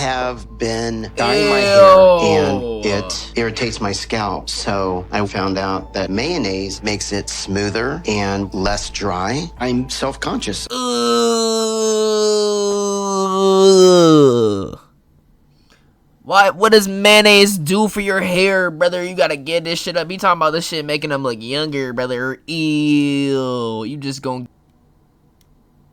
have been dyeing my hair and it irritates my scalp. So I found out that mayonnaise makes it smoother and less dry. I'm self-conscious. What does mayonnaise do for your hair, brother? You gotta get this shit up. You talking about this shit making them look younger, brother. Ew. You just gonna...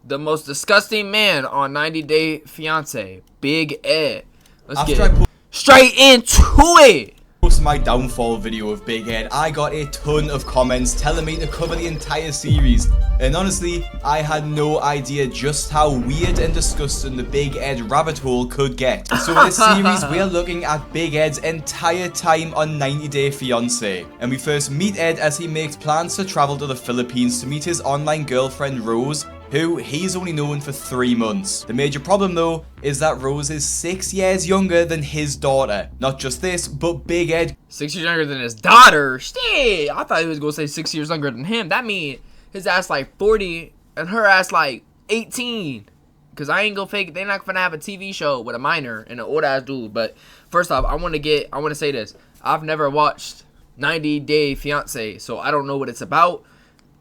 The most disgusting man on 90 Day Fiance, Big Ed. Let's get it. Straight into it. Post my downfall video of Big Ed, I got a ton of comments telling me to cover the entire series, and honestly, I had no idea just how weird and disgusting the Big Ed rabbit hole could get. So in this series, we are looking at Big Ed's entire time on 90 Day Fiance, and we first meet Ed as he makes plans to travel to the Philippines to meet his online girlfriend Rose, who he's only known for 3 months. The major problem though is that Rose is 6 years younger than his daughter. Not just this, but Big Ed 6 years younger than his daughter. Shit, I thought he was gonna say 6 years younger than him. That mean his ass like 40 and her ass like 18. Cause I ain't gonna fake. They're not gonna have a TV show with a minor and an old ass dude. But first off, I want to say this. I've never watched 90 Day Fiance, so I don't know what it's about.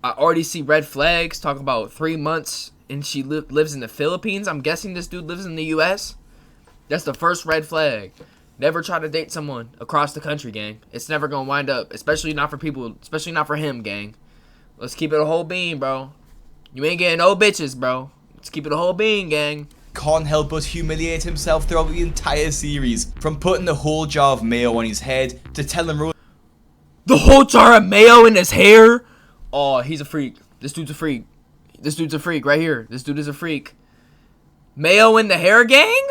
I already see red flags talking about 3 months and she lives in the Philippines. I'm guessing this dude lives in the US. That's the first red flag. Never try to date someone across the country, gang. It's never gonna wind up, especially not for people, especially not for him, gang. Let's keep it a whole bean, bro. You ain't getting no bitches, bro. Let's keep it a whole bean, gang. Can't help but humiliate himself throughout the entire series. From putting the whole jar of mayo on his head to telling Rose the whole jar of mayo in his hair. Oh, he's a freak. This dude's a freak. This dude's a freak right here. This dude is a freak. Mayo in the hair, gang?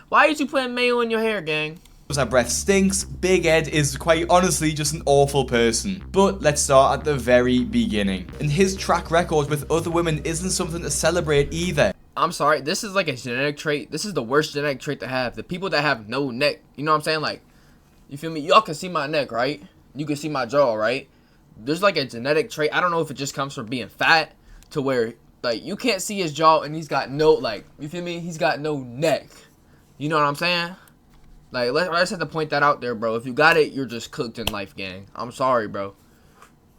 Why are you putting mayo in your hair, gang? Her breath stinks. Big Ed is quite honestly just an awful person. But let's start at the very beginning. And his track record with other women isn't something to celebrate either. I'm sorry, this is like a genetic trait. This is the worst genetic trait to have. The people that have no neck, you know what I'm saying? Like, you feel me? Y'all can see my neck, right? You can see my jaw, right? There's like a genetic trait. I don't know if it just comes from being fat to where like you can't see his jaw and he's got no, like, you feel me? He's got no neck. You know what I'm saying? Like, let's have to point that out there, bro. If you got it, you're just cooked in life, gang. I'm sorry, bro.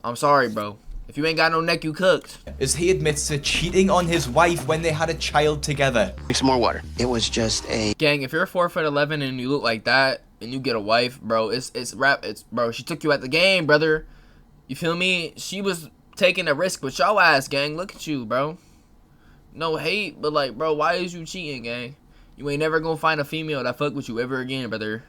I'm sorry, bro. If you ain't got no neck, you cooked. As he admits to cheating on his wife when they had a child together. Make some more water. It was just a... Gang, if you're 4'11" and you look like that and you get a wife, bro, bro, she took you at the game, brother. You feel me? She was taking a risk with your ass, gang. Look at you, bro. No hate, but like, bro, why is you cheating, gang? You ain't never gonna find a female that fuck with you ever again, brother.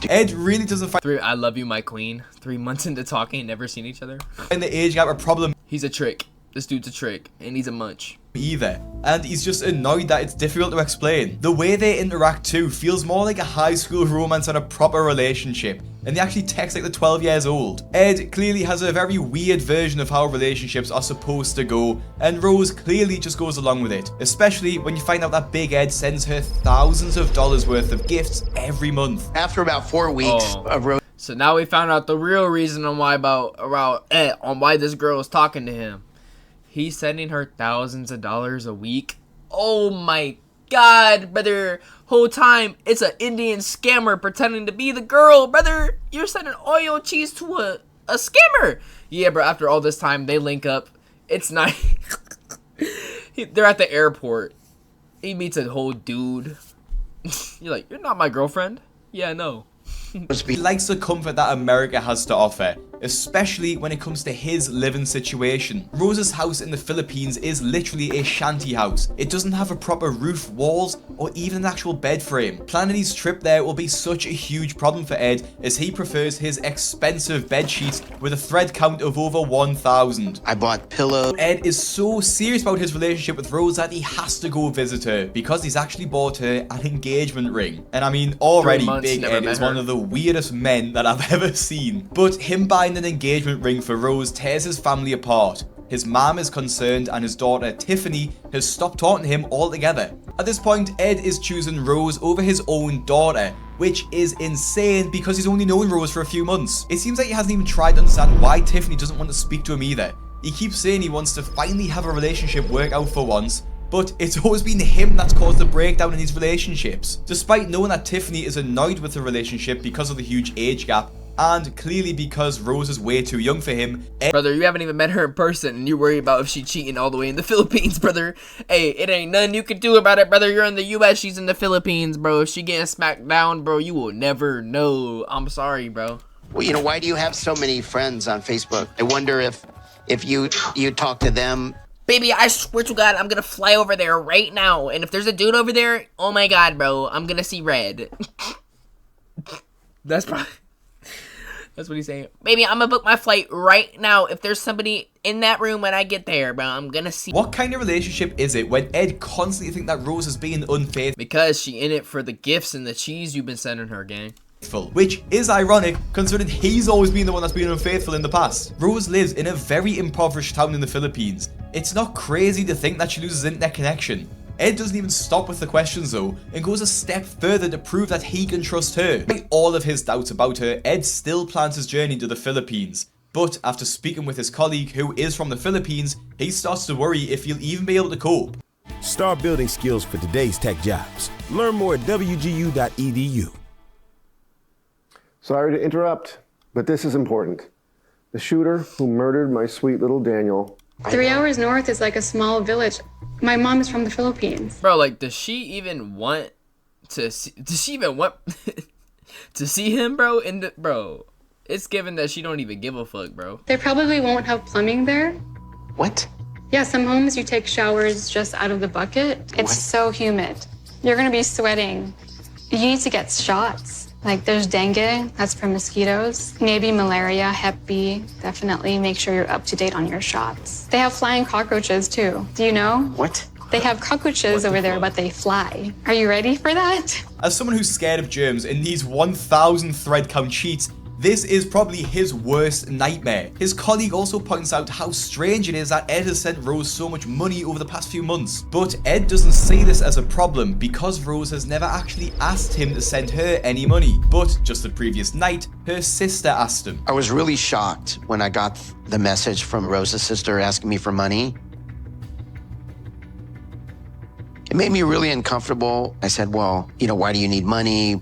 Ed really doesn't find I love you, my queen. 3 months into talking, never seen each other. the age gap a problem. He's a trick. This dude's a trick, and he's a munch. Either, and he's just annoyed that it's difficult to explain. The way they interact too feels more like a high school romance than a proper relationship, and they actually text like they're 12 years old. Ed clearly has a very weird version of how relationships are supposed to go, and Rose clearly just goes along with it, especially when you find out that Big Ed sends her thousands of dollars worth of gifts every month. After about 4 weeks of Rose... So now we found out the real reason on why why this girl is talking to him. He's sending her thousands of dollars a week. Oh my god, brother. Whole time, it's an Indian scammer pretending to be the girl, brother. You're sending oil cheese to a scammer. Yeah, bro, after all this time, they link up. It's not... They're at the airport. He meets a whole dude. You're like, you're not my girlfriend? Yeah, no. He likes the comfort that America has to offer, especially when it comes to his living situation. Rose's house in the Philippines is literally a shanty house. It doesn't have a proper roof, walls, or even an actual bed frame. Planning his trip there will be such a huge problem for Ed, as he prefers his expensive bed sheets with a thread count of over 1,000. I bought pillows. Ed is so serious about his relationship with Rose that he has to go visit her, because he's actually bought her an engagement ring. And I mean, already Big Ed is one of the weirdest men that I've ever seen. But him buying an engagement ring for Rose tears his family apart. His mom is concerned and his daughter Tiffany has stopped talking to him altogether. At this point, Ed is choosing Rose over his own daughter, which is insane because he's only known Rose for a few months. It seems like he hasn't even tried to understand why Tiffany doesn't want to speak to him either. He keeps saying he wants to finally have a relationship work out for once, but it's always been him that's caused the breakdown in these relationships. Despite knowing that Tiffany is annoyed with the relationship because of the huge age gap, and clearly because Rose is way too young for him. Brother, you haven't even met her in person, and you're worried about if she cheating all the way in the Philippines, brother. Hey, it ain't nothing you can do about it, brother. You're in the U.S., she's in the Philippines, bro. If she getting smacked down, bro, you will never know. I'm sorry, bro. Well, why do you have so many friends on Facebook? I wonder if you talk to them. Baby, I swear to God, I'm gonna fly over there right now, and if there's a dude over there, oh my God, bro, I'm gonna see red. That's what he's saying. Baby, I'm gonna book my flight right now. If there's somebody in that room when I get there, bro, I'm gonna see. What kind of relationship is it when Ed constantly thinks that Rose is being unfaithful? Because she in it for the gifts and the cheese you've been sending her, gang. Which is ironic, considering he's always been the one that's been unfaithful in the past. Rose lives in a very impoverished town in the Philippines. It's not crazy to think that she loses internet connection. Ed doesn't even stop with the questions though, and goes a step further to prove that he can trust her. Despite all of his doubts about her, Ed still plans his journey to the Philippines. But after speaking with his colleague who is from the Philippines, he starts to worry if he'll even be able to cope. Start building skills for today's tech jobs. Learn more at wgu.edu. Sorry to interrupt, but this is important. The shooter who murdered my sweet little Daniel. 3 hours north is like a small village. My mom is from the Philippines. Bro, like, does she even want to see? Does she even want to see him, bro? Bro, it's given that she don't even give a fuck, bro. They probably won't have plumbing there. What? Yeah, some homes you take showers just out of the bucket. It's so humid. You're gonna be sweating. You need to get shots. Like, there's dengue, that's for mosquitoes. Maybe malaria, Hep B. Definitely make sure you're up to date on your shots. They have flying cockroaches, too. Do you know? What? They have cockroaches over there, but they fly. Are you ready for that? As someone who's scared of germs and needs 1,000 thread count sheets, this is probably his worst nightmare. His colleague also points out how strange it is that Ed has sent Rose so much money over the past few months. But Ed doesn't see this as a problem because Rose has never actually asked him to send her any money. But just the previous night, her sister asked him. I was really shocked when I got the message from Rose's sister asking me for money. It made me really uncomfortable. I said, well, why do you need money?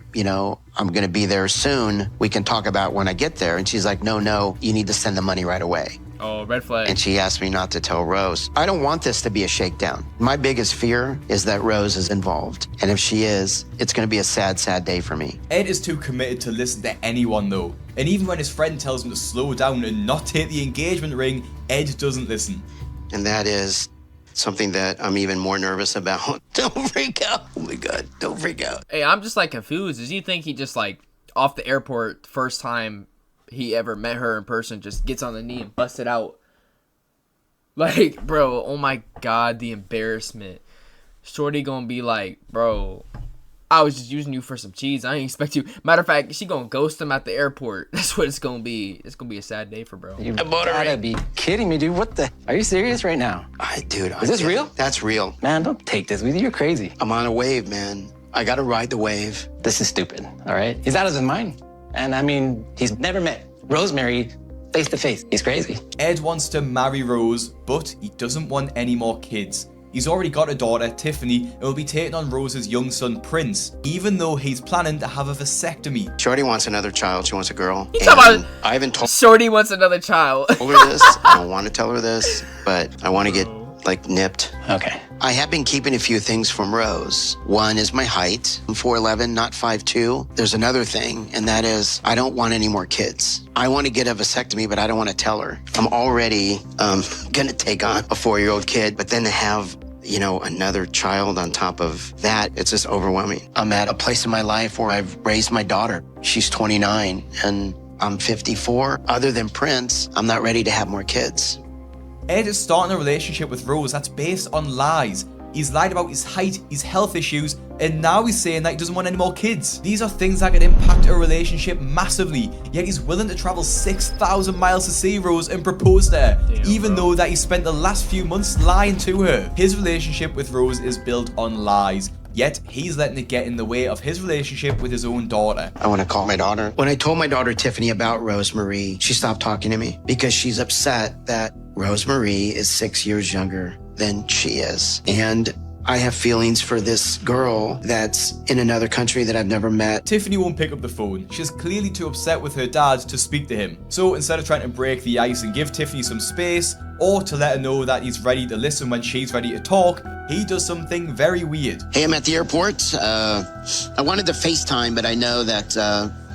I'm going to be there soon. We can talk about when I get there. And she's like, no, you need to send the money right away. Oh, red flag. And she asked me not to tell Rose. I don't want this to be a shakedown. My biggest fear is that Rose is involved. And if she is, it's going to be a sad, sad day for me. Ed is too committed to listen to anyone though. And even when his friend tells him to slow down and not take the engagement ring, Ed doesn't listen. And that is something that I'm even more nervous about. Don't freak out. Oh my God, don't freak out. Hey, I'm just like confused. Does you think he just like off the airport, first time he ever met her in person, just gets on the knee and busts it out? Like, bro, oh my God, the embarrassment. Shorty gonna be like, bro, I was just using you for some cheese. I ain't expect you. Matter of fact, she gonna ghost him at the airport. That's what it's gonna be. It's gonna be a sad day for bro. You gotta be kidding me, dude. What the? Are you serious right now? Dude, Is this real? That's real. Man, don't take this with you. You're crazy. I'm on a wave, man. I gotta ride the wave. This is stupid, all right? He's out of his mind. And I mean, he's never met Rosemary face to face. He's crazy. Ed wants to marry Rose, but he doesn't want any more kids. He's already got a daughter, Tiffany, and will be taking on Rose's young son, Prince, even though he's planning to have a vasectomy. Shorty wants another child. She wants a girl. You talking about I haven't told Shorty wants another child. her this. I don't want to tell her this, but I want to get, nipped. Okay. I have been keeping a few things from Rose. One is my height. I'm 4'11", not 5'2". There's another thing, and that is I don't want any more kids. I want to get a vasectomy, but I don't want to tell her. I'm already going to take on a 4-year-old kid, but then to have another child on top of that, it's just overwhelming. I'm at a place in my life where I've raised my daughter. She's 29 and I'm 54. Other than Prince, I'm not ready to have more kids. Ed is starting a relationship with Rose that's based on lies. He's lied about his height, his health issues, and now he's saying that he doesn't want any more kids. These are things that could impact a relationship massively, yet he's willing to travel 6,000 miles to see Rose and propose to her, even though that he spent the last few months lying to her. His relationship with Rose is built on lies, yet he's letting it get in the way of his relationship with his own daughter. I want to call my daughter. When I told my daughter Tiffany about Rosemarie, she stopped talking to me because she's upset that Rosemarie is 6 years younger than she is. And I have feelings for this girl that's in another country that I've never met. Tiffany won't pick up the phone. She's clearly too upset with her dad to speak to him. So instead of trying to break the ice and give Tiffany some space, or to let her know that he's ready to listen when she's ready to talk, he does something very weird. Hey, I'm at the airport. I wanted to FaceTime, but I know that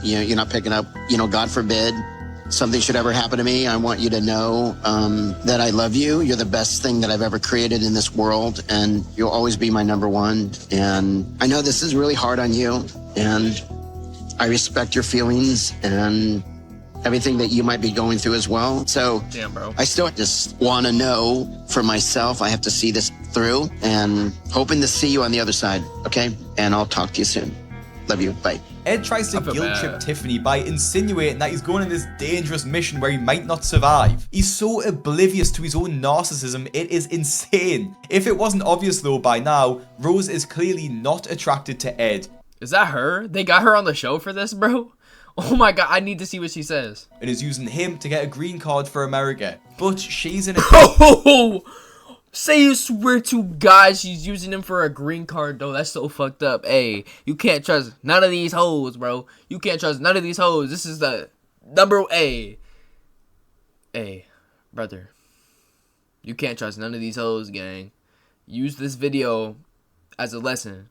you're not picking up. God forbid something should ever happen to me. I want you to know that I love you. You're the best thing that I've ever created in this world, and you'll always be my number one. And I know this is really hard on you, and I respect your feelings and everything that you might be going through as well. So Damn, bro. I still just want to know for myself. I have to see this through, and hoping to see you on the other side. Okay? And I'll talk to you soon. Love you. Bye. Ed tries to I feel guilt trip bad. Tiffany by insinuating that he's going on this dangerous mission where he might not survive. He's so oblivious to his own narcissism, it is insane. If it wasn't obvious though by now, Rose is clearly not attracted to Ed Is that her? They got her on the show for this, bro? Oh my god, I need to see what she says. and is using him to get a green card for America. But she's in a Oh, say you swear to God she's using him for a green card, though. That's so fucked up. Hey, you can't trust none of these hoes, bro. You can't trust none of these hoes. This is the number A. Hey, brother. You can't trust none of these hoes, gang. Use this video as a lesson.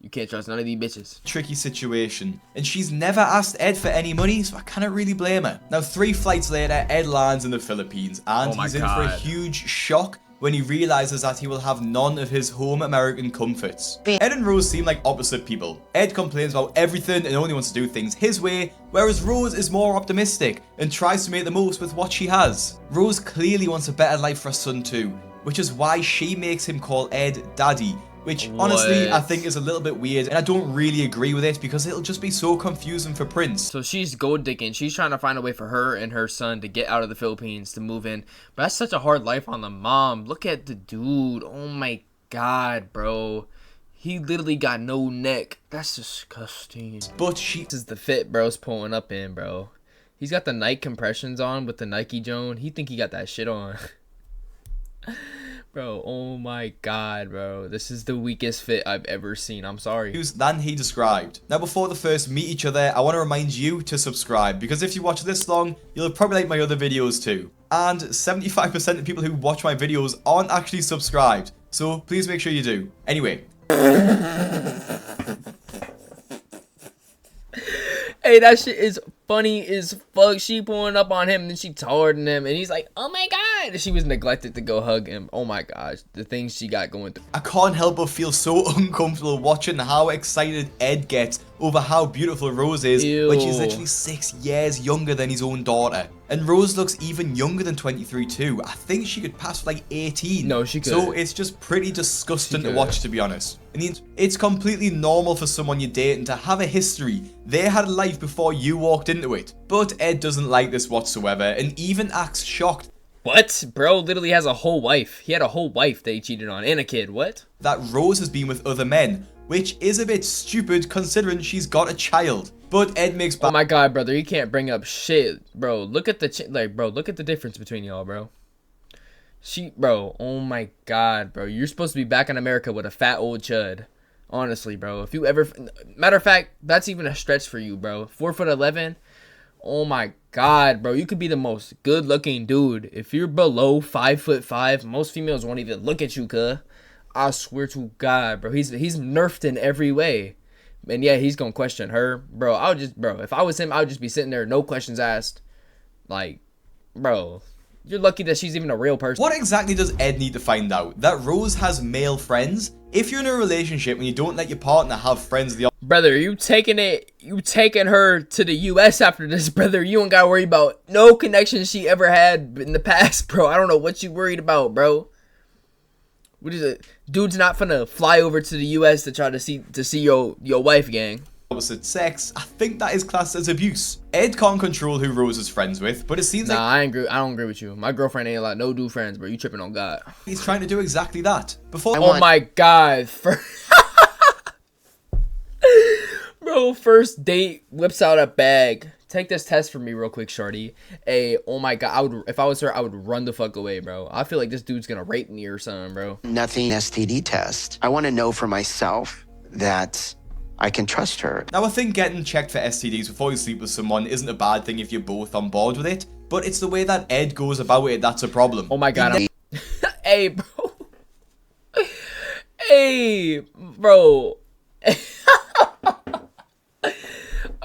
You can't trust none of these bitches. tricky situation, and she's never asked Ed for any money, so I cannot really blame her. Now 3 flights later, Ed lands in the Philippines, and Oh my he's in for a God. huge shock when he realizes that he will have none of his home American comforts. Ed and Rose seem like opposite people. Ed complains about everything and only wants to do things his way, whereas Rose is more optimistic and tries to make the most with what she has. Rose clearly wants a better life for her son too, which is why she makes him call Ed Daddy, which honestly I What? think is a little bit weird, and I don't really agree with it because it'll just be so confusing for Prince. So she's gold digging. She's trying to find a way for her and her son to get out of the Philippines, to move in. But that's such a hard life on the mom. Look at the dude. Oh my god, bro. He literally got no neck. That's disgusting. But she This is the fit bro's pulling up in, bro. He's got the Nike compressions on with the Nike Joan. He think he got that shit on. Bro, oh my god, bro. This is the weakest fit I've ever seen. I'm sorry. than he described. Now before they first meet each other, I want to remind you to subscribe, because if you watch this long, you'll probably like my other videos too. And 75% of people who watch my videos aren't actually subscribed, so please make sure you do. Anyway, Hey, that shit is funny as fuck. She pulling up on him and then she taller than him, and he's like, oh my god. And she was neglected to go hug him. Oh my gosh, the things she got going through. I can't help but feel so uncomfortable watching how excited Ed gets over how beautiful Rose is when she's Ew. literally 6 years younger than his own daughter. And Rose looks even younger than 23 too. I think she could pass for like 18. No, she could. So it's just pretty disgusting She to could. watch, to be honest. I mean, it's completely normal for someone you're dating to have a history. They had a life before you walked into it. But Ed doesn't like this whatsoever and even acts shocked What? Bro literally has a whole wife. He had a whole wife that he cheated on and a kid. What? that Rose has been with other men, which is a bit stupid considering she's got a child. But Ed makes Oh my god, brother, you can't bring up shit, bro. Look at the look at the difference between y'all, bro. Bro, oh my god, bro. You're supposed to be back in America with a fat old chud. Honestly, bro. If you ever, matter of fact, that's even a stretch for you, bro. 4'11". Oh my god, bro. You could be the most good-looking dude. If you're below 5'5", most females won't even look at you, cuh. I swear to God, bro. He's nerfed in every way. And yeah, he's gonna question her, bro. If I was him, I would just be sitting there, no questions asked. Like, bro, you're lucky that she's even a real person. What exactly does Ed need to find out? That Rose has male friends? If you're in a relationship and you don't let your partner have friends, Brother, you taking her to the US after this, brother. You don't gotta worry about no connections she ever had in the past, bro. I don't know what you worried about, bro. What is it? Dude's not finna fly over to the US to try to see your wife, gang. opposite sex, I think that is classed as abuse. Ed can't control who Rose is friends with, but it seems Nah, like I don't agree with you. My girlfriend ain't allowed no dude friends, bro. You tripping on God. he's trying to do exactly that. Before Oh my God. Bro, first date, whips out a bag, take this test for me real quick, shorty. Hey, oh my god, if I was her, I would run the fuck away, bro. I feel like this dude's gonna rape me or something, bro. Nothing STD test. I want to know for myself that I can trust her. Now, I think getting checked for STDs before you sleep with someone isn't a bad thing if you're both on board with it, but it's the way that Ed goes about it that's a problem. Oh my god. Hey, bro. Hey, bro.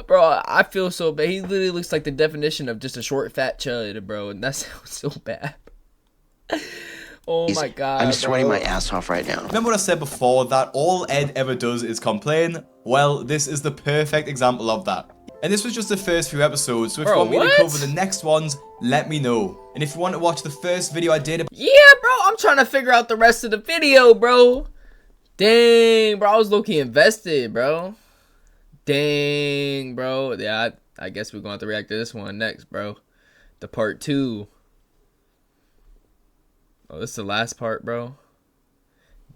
Bro, I feel so bad. He literally looks like the definition of just a short, fat chud, bro. And that sounds so bad. Oh my god, I'm sweating bro. my ass off right now. Remember what I said before, that all Ed ever does is complain? Well, this is the perfect example of that. And this was just the first few episodes, so if you want me to cover the next ones, let me know. And if you want to watch the first video I did... Yeah, bro, I'm trying to figure out the rest of the video, bro. Dang, bro, I was low-key invested, bro. Dang, bro. Yeah, I guess we're going to have to react to this one next, bro. The part 2. Oh, this is the last part, bro.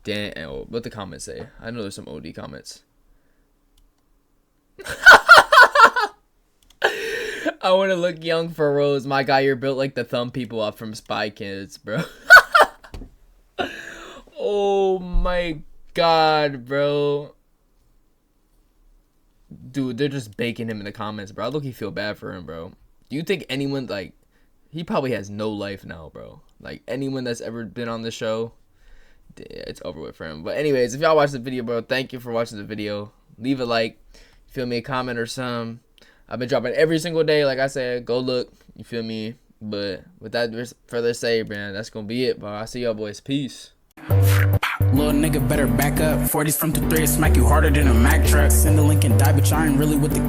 Damn, oh, what the comments say? I know there's some OD comments. I want to look young for Rose. My guy, you're built like the thumb people up from Spy Kids, bro. Oh my god, bro. Dude, they're just baking him in the comments, bro. I look, he feel bad for him, bro. Do you think anyone, like, he probably has no life now, bro. Like, anyone that's ever been on the show, it's over with for him. But anyways, if y'all watched the video, bro, thank you for watching the video. Leave a like, feel me, a comment or some. I've been dropping every single day, like I said. Go look, you feel me? But with that further say, man, that's gonna be it, bro. I'll see y'all boys. Peace. Little nigga better back up. 40s from 2-3, smack you harder than a Mack truck. Send a link and die, but y'all ain't really with the